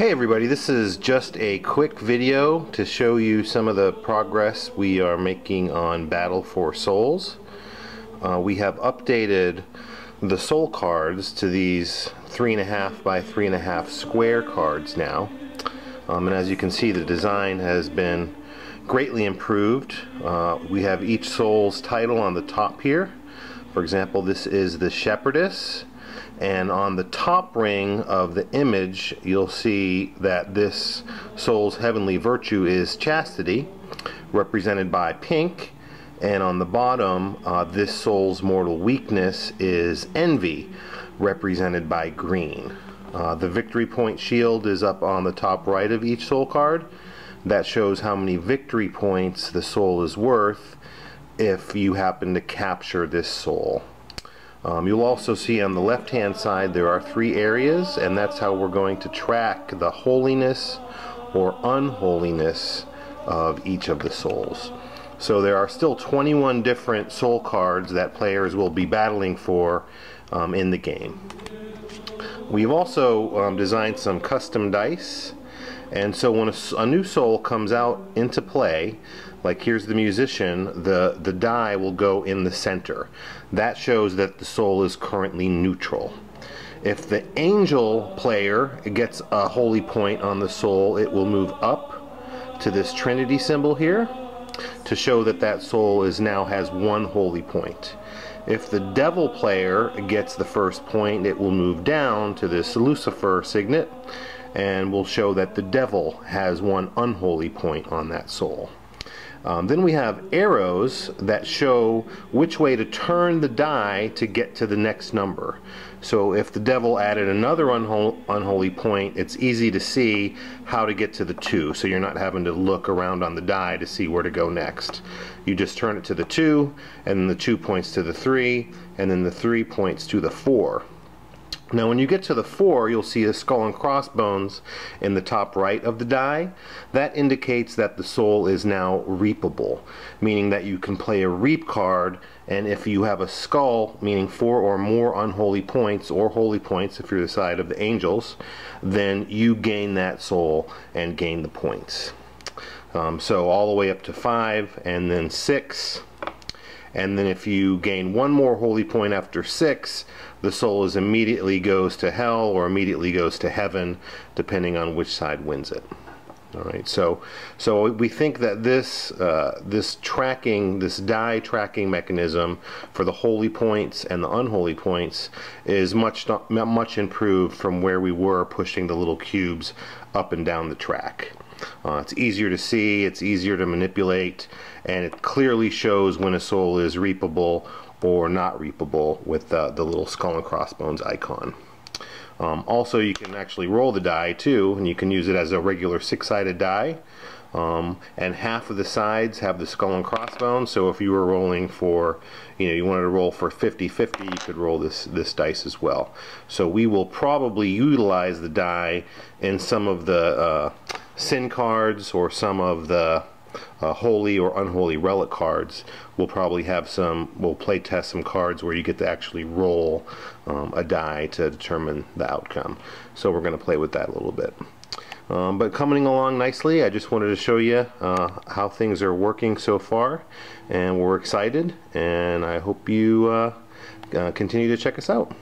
Hey everybody, this is just a quick video to show you some of the progress we are making on Battle for Souls. We have updated the soul cards to these 3.5 by 3.5 square cards now. And as you can see, the design has been greatly improved. We have each soul's title on the top here. For example, this is the Shepherdess. And on the top ring of the image, you'll see that this soul's heavenly virtue is chastity, represented by pink. And on the bottom, this soul's mortal weakness is envy, represented by green. The victory point shield is up on the top right of each soul card. That shows how many victory points the soul is worth if you happen to capture this soul. You'll also see on the left hand side there are 3 areas, and that's how we're going to track the holiness or unholiness of each of the souls. So there are still 21 different soul cards that players will be battling for in the game. We've also designed some custom dice, and so when a new soul comes out into play, like here's the musician, the die will go in the center. That shows that the soul is currently neutral. If the angel player gets a holy point on the soul, it will move up to this Trinity symbol here to show that that soul now has 1 holy point. If the devil player gets the first point, it will move down to this Lucifer signet and will show that the devil has 1 unholy point on that soul. Then we have arrows that show which way to turn the die to get to the next number. So if the devil added another unholy point, it's easy to see how to get to the 2, so you're not having to look around on the die to see where to go next. You just turn it to the 2, and then the 2 points to the 3, and then the 3 points to the 4. Now when you get to the 4, you'll see a skull and crossbones in the top right of the die. That indicates that the soul is now reapable, meaning that you can play a reap card, and if you have a skull, meaning 4 or more unholy points, or holy points if you're the side of the angels, then you gain that soul and gain the points. So all the way up to 5 and then 6. And then if you gain 1 more holy point after 6, the soul immediately goes to hell or immediately goes to heaven, depending on which side wins it. All right, so we think that this die tracking mechanism for the holy points and the unholy points is much improved from where we were pushing the little cubes up and down the track. It's easier to see, it's easier to manipulate, and it clearly shows when a soul is reapable or not reapable with the little skull and crossbones icon. Also, you can actually roll the die too, and you can use it as a regular 6-sided die. And half of the sides have the skull and crossbones, so if you were rolling for, you wanted to roll for 50-50, you could roll this dice as well. So we will probably utilize the die in some of the sin cards or some of the holy or unholy relic cards. We'll probably have we'll play test some cards where you get to actually roll a die to determine the outcome. So we're going to play with that a little bit. But coming along nicely, I just wanted to show you how things are working so far, and we're excited, and I hope you continue to check us out.